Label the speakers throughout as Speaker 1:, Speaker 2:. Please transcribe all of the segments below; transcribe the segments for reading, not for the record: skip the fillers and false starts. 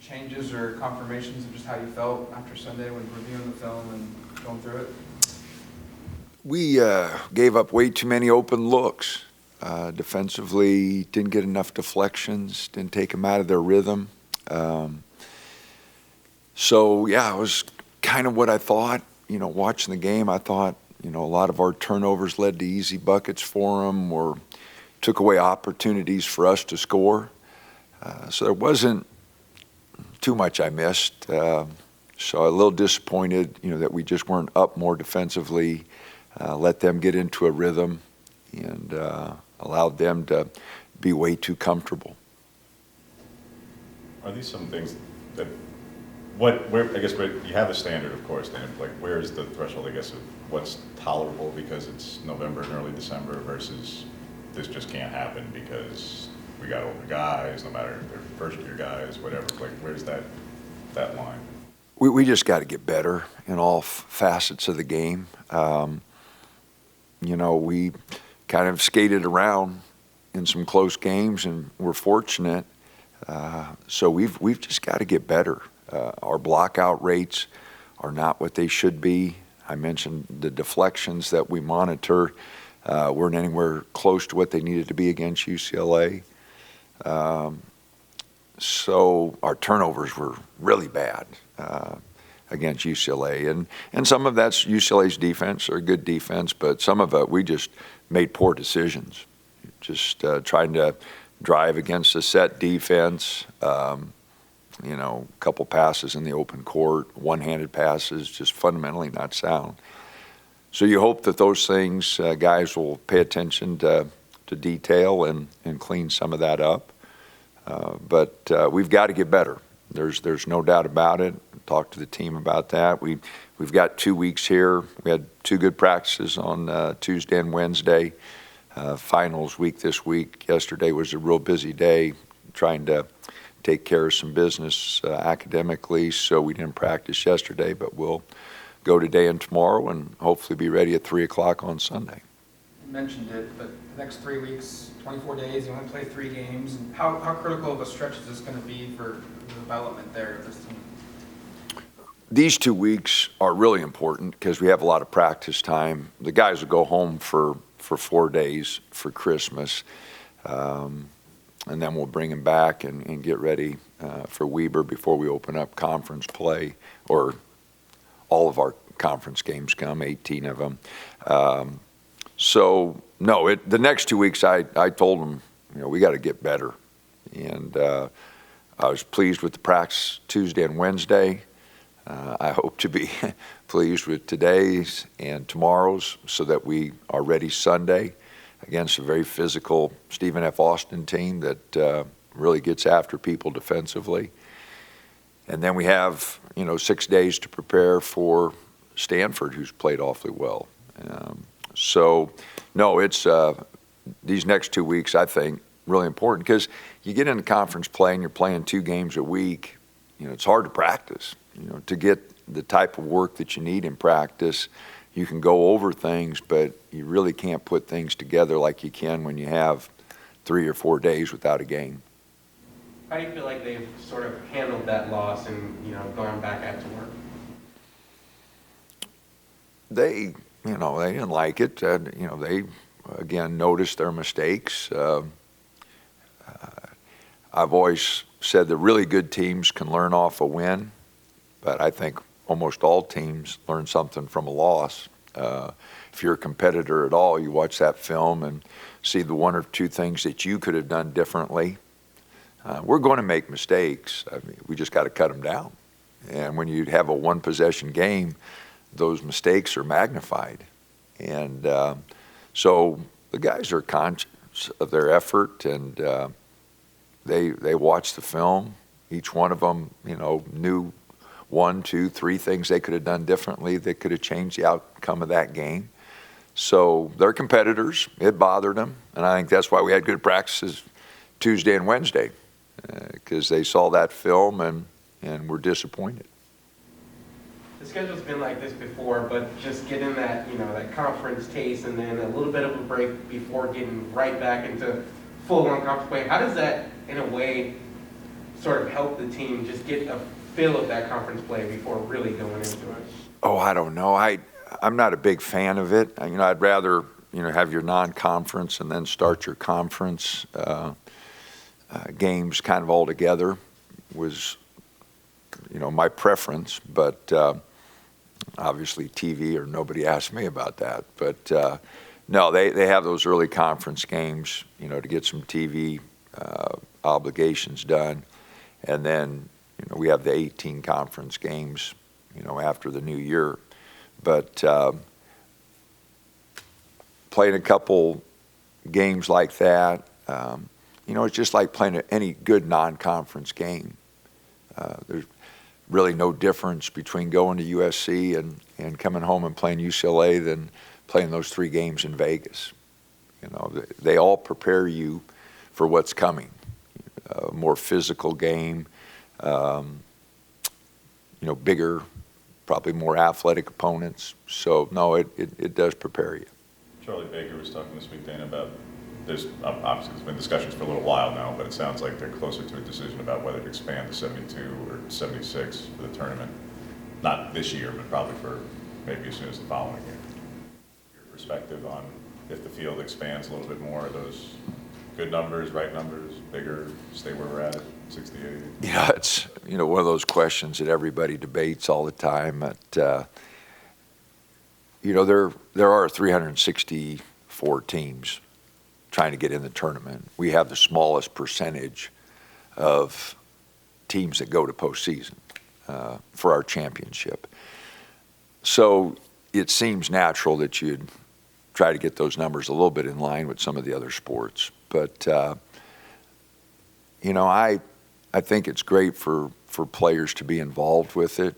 Speaker 1: changes or confirmations of just how you felt after Sunday when reviewing the film and going through it?
Speaker 2: We gave up way too many open looks. Defensively, didn't get enough deflections, didn't take them out of their rhythm. So, yeah, it was kind of what I thought. You know, watching the game, I thought, you know, a lot of our turnovers led to easy buckets for them or took away opportunities for us to score. So there wasn't too much I missed. So a little disappointed, you know, that we just weren't up more defensively, let them get into a rhythm, and allowed them to be way too comfortable.
Speaker 3: Are these some things that, where you have a standard, of course, Dan, like where is the threshold, I guess, of what's tolerable because it's November and early December versus this just can't happen because we got older guys, no matter if they're first-year guys, whatever, like where's that line?
Speaker 2: We just got to get better in all facets of the game. You know, we kind of skated around in some close games, and we're fortunate. So we've just got to get better. Our blockout rates are not what they should be. I mentioned the deflections that we monitor weren't anywhere close to what they needed to be against UCLA. So our turnovers were really bad against UCLA. And some of that's UCLA's defense, or good defense, but some of it we just made poor decisions. Just trying to drive against a set defense, you know, a couple passes in the open court, one-handed passes, just fundamentally not sound. So you hope that those things, guys will pay attention to detail and clean some of that up. But we've got to get better. There's no doubt about it. Talked to the team about that. We've got 2 weeks here. We had 2 good practices on Tuesday and Wednesday. Finals week this week. Yesterday was a real busy day trying to take care of some business academically, so we didn't practice yesterday, but we'll go today and tomorrow and hopefully be ready at 3 o'clock on Sunday.
Speaker 1: You mentioned it, but the next 3 weeks, 24 days, you only play 3 games. How critical of a stretch is this going to be for the development there of this team?
Speaker 2: These 2 weeks are really important because we have a lot of practice time. The guys will go home for 4 days for Christmas, and then we'll bring them back and get ready for Weber before we open up conference play, or all of our conference games come, 18 of them. So, no, the next 2 weeks I told them, you know, we got to get better. And I was pleased with the practice Tuesday and Wednesday. I hope to be pleased with today's and tomorrow's so that we are ready Sunday against a very physical Stephen F. Austin team that really gets after people defensively. And then we have, you know, 6 days to prepare for Stanford, who's played awfully well. So, no, it's these next 2 weeks, I think, really important because you get into conference play and you're playing 2 games a week. You know, it's hard to practice. You know, to get the type of work that you need in practice, you can go over things, but you really can't put things together like you can when you have 3 or 4 days without a game.
Speaker 4: How do you feel like they've sort of handled that loss and, you know, going back out to work?
Speaker 2: They didn't like it. You know, they, again, noticed their mistakes. I've always said that really good teams can learn off a win, but I think almost all teams learn something from a loss. If you're a competitor at all, you watch that film and see the 1 or 2 things that you could have done differently. We're going to make mistakes. I mean, we just got to cut them down. And when you have a 1-possession game, those mistakes are magnified. And so the guys are conscious of their effort, and they watch the film. Each one of them, you know, knew 1, 2, 3 things they could have done differently that could have changed the outcome of that game. So they're competitors. It bothered them, and I think that's why we had good practices Tuesday and Wednesday, because they saw that film and were disappointed.
Speaker 4: The schedule's been like this before, but just getting that, you know, that conference taste and then a little bit of a break before getting right back into full-on conference play. How does that, in a way, sort of help the team just get a feel of that conference play before really going into it?
Speaker 2: Oh, I don't know. I'm not a big fan of it. I'd rather, have your non-conference and then start your conference games kind of all together was, my preference. But obviously TV or nobody asked me about that. But no, they have those early conference games, to get some TV obligations done. And then, we have the 18 conference games, after the new year. But playing a couple games like that, it's just like playing any good non-conference game. There's really no difference between going to USC and coming home and playing UCLA than playing those 3 games in Vegas. They all prepare you for what's coming. A more physical game, bigger, probably more athletic opponents. So, no, it does prepare you.
Speaker 3: Charlie Baker was talking this week, Dana, about there's obviously there's been discussions for a little while now, but it sounds like they're closer to a decision about whether to expand to 72 or 76 for the tournament. Not this year, but probably for maybe as soon as the following year. Your perspective on if the field expands a little bit more, are those good numbers, right numbers, bigger, stay where we're at 68?
Speaker 2: Yeah, it's one of those questions that everybody debates all the time. But there are 364 teams trying to get in the tournament. We have the smallest percentage of teams that go to postseason for our championship. So it seems natural that you'd try to get those numbers a little bit in line with some of the other sports. But I think it's great for players to be involved with it.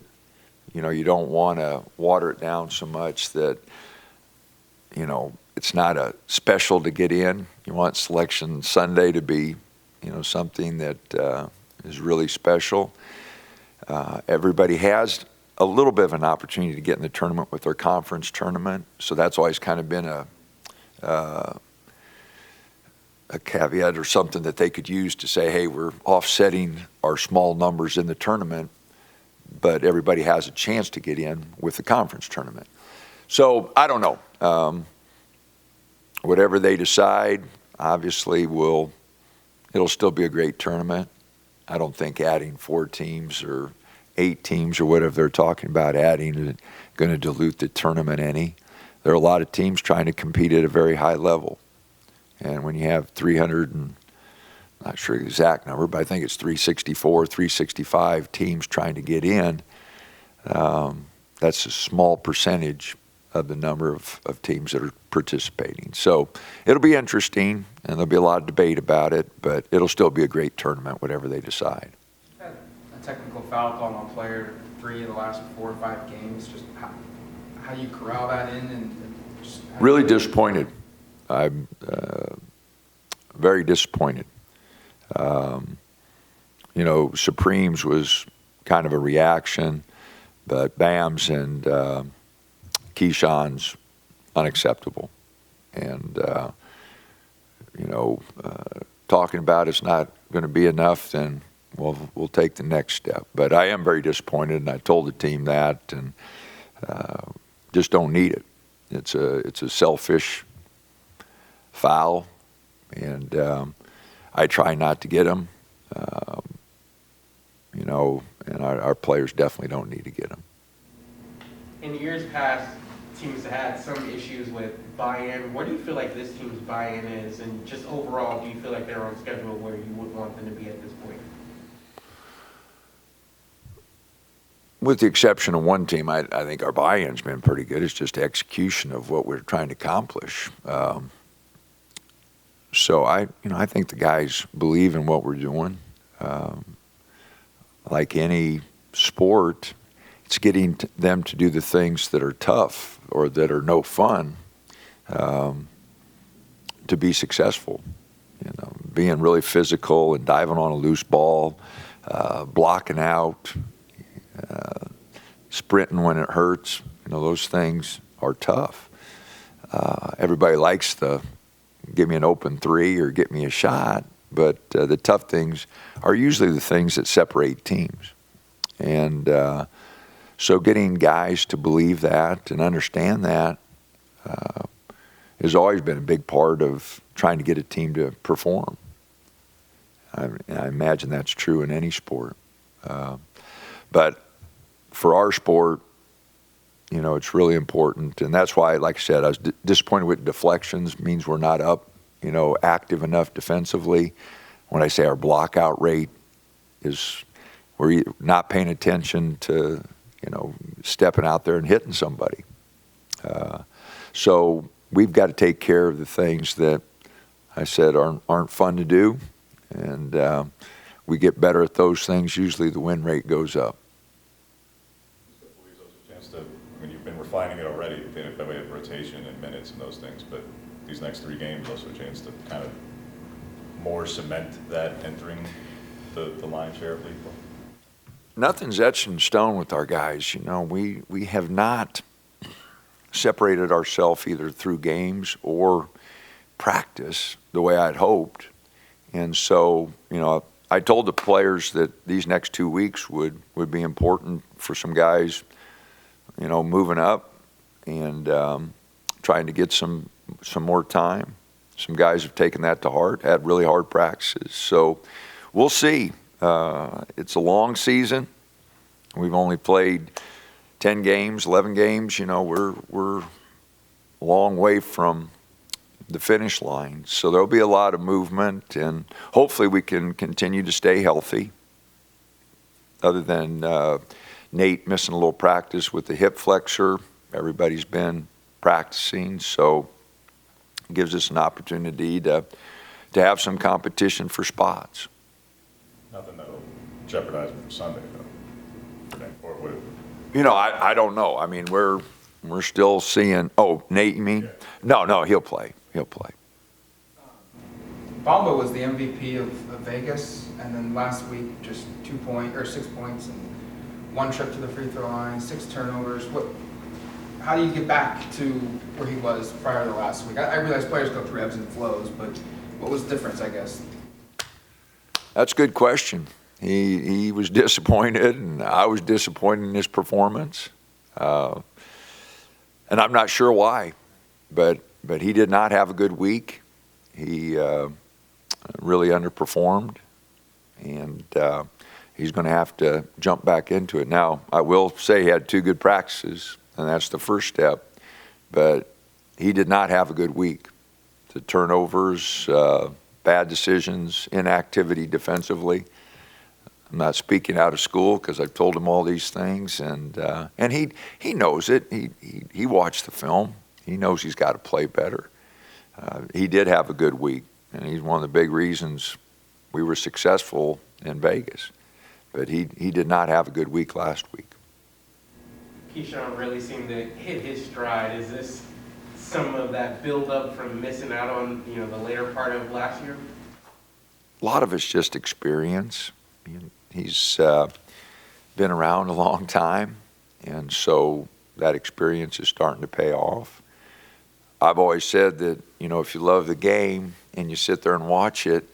Speaker 2: You don't want to water it down so much that, it's not a special to get in. You want Selection Sunday to be, something that is really special. Everybody has a little bit of an opportunity to get in the tournament with their conference tournament. So that's always kind of been a caveat or something that they could use to say, hey, we're offsetting our small numbers in the tournament, but everybody has a chance to get in with the conference tournament. So I don't know. Whatever they decide, obviously it'll still be a great tournament. I don't think adding 4 teams or 8 teams or whatever they're talking about adding is going to dilute the tournament any. There are a lot of teams trying to compete at a very high level. And when you have 300 and, not sure the exact number, but I think it's 364, 365 teams trying to get in, that's a small percentage of the number of teams that are participating. So it'll be interesting, and there'll be a lot of debate about it, but it'll still be a great tournament, whatever they decide.
Speaker 1: Had a technical foul call on a player 3 of the last 4 or 5 games. Just how do you corral that in? And just
Speaker 2: Really disappointed. I'm very disappointed. Supremes was kind of a reaction, but Bam's and Keyshawn's unacceptable. And, talking about it's not going to be enough, then we'll take the next step. But I am very disappointed, and I told the team that, and just don't need it. It's a selfish foul, and I try not to get them, and our players definitely don't need to get them.
Speaker 4: In years past, teams had some issues with buy-in. What do you feel like this team's buy-in is? And just overall, do you feel like they're on schedule where you would want them to be at this point?
Speaker 2: With the exception of one team, I think our buy-in's been pretty good. It's just execution of what we're trying to accomplish. So I think the guys believe in what we're doing. Like any sport, it's getting them to do the things that are tough or that are no fun to be successful. Being really physical and diving on a loose ball, blocking out, sprinting when it hurts. Those things are tough. Everybody likes the give me an open 3 or get me a shot, But the tough things are usually the things that separate teams. And so getting guys to believe that and understand that has always been a big part of trying to get a team to perform. I imagine that's true in any sport. But for our sport, you know, it's really important. And that's why, like I said, I was disappointed with deflections. Means we're not up, you know, active enough defensively. When I say our blockout rate is, we're not paying attention to, you know, stepping out there and hitting somebody. So we've got to take care of the things that I said aren't fun to do. And we get better at those things. Usually the win rate goes up.
Speaker 3: I mean, you've been refining it already by way of rotation and minutes and those things, but these next 3 games also a chance to kind of more cement that entering the line share of league play?
Speaker 2: Nothing's etched in stone with our guys. You know, we have not separated ourselves either through games or practice the way I'd hoped. And so, you know, I told the players that these next 2 weeks would be important for some guys, you know, moving up and trying to get some more time. Some guys have taken that to heart, had really hard practices. So we'll see. It's a long season. We've only played 10 games, 11 games. You know, we're a long way from the finish line. So there'll be a lot of movement, and hopefully we can continue to stay healthy. Other than Nate missing a little practice with the hip flexor, everybody's been practicing, so it gives us an opportunity to have some competition for spots.
Speaker 3: Nothing that'll jeopardize them for Sunday, though. Or would it?
Speaker 2: You know, I don't know. I mean, we're still seeing. Oh, Nate, you mean?
Speaker 3: Yeah.
Speaker 2: No, he'll play. He'll play.
Speaker 1: Bamba was the MVP of Vegas, and then last week just 6 points and 1 trip to the free throw line, 6 turnovers. How do you get back to where he was prior to last week? I realize players go through ebbs and flows, but what was the difference, I guess?
Speaker 2: That's a good question. He was disappointed, and I was disappointed in his performance. And I'm not sure why, but he did not have a good week. He really underperformed, and he's going to have to jump back into it. Now, I will say he had 2 good practices, and that's the first step, but he did not have a good week. The turnovers, bad decisions, inactivity defensively. I'm not speaking out of school because I've told him all these things, and he knows it. He watched the film. He knows he's got to play better. He did have a good week, and he's one of the big reasons we were successful in Vegas. But he did not have a good week last week.
Speaker 4: Keyshawn really seemed to hit his stride. Is this some of that build-up from missing out on, you know, the later part of last year?
Speaker 2: A lot of it's just experience. He's been around a long time, and so that experience is starting to pay off. I've always said that, you know, if you love the game and you sit there and watch it,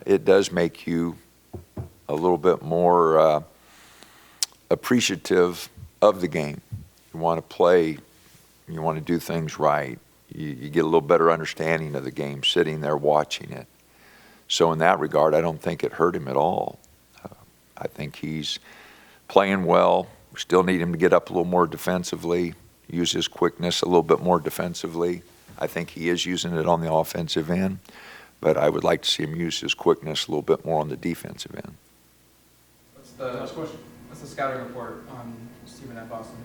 Speaker 2: it does make you a little bit more appreciative of the game. You want to play, you want to do things right. You get a little better understanding of the game sitting there watching it. So in that regard, I don't think it hurt him at all. I think he's playing well. We still need him to get up a little more defensively, use his quickness a little bit more defensively. I think he is using it on the offensive end, but I would like to see him use his quickness a little bit more on the defensive end.
Speaker 1: What's the scouting report on Stephen at Boston?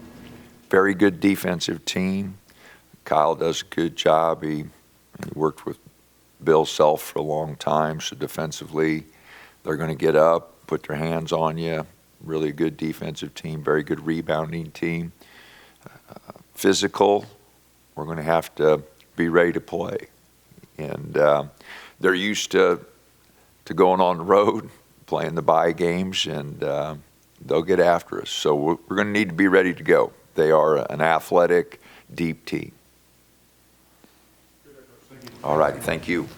Speaker 2: Very good defensive team. Kyle does a good job. He worked with Bill Self for a long time, so defensively they're going to get up, put their hands on you. Really good defensive team, very good rebounding team. Physical, we're going to have to be ready to play. And they're used to going on the road, playing the bye games, and they'll get after us. So we're going to need to be ready to go. They are an athletic, deep team. All right, thank you.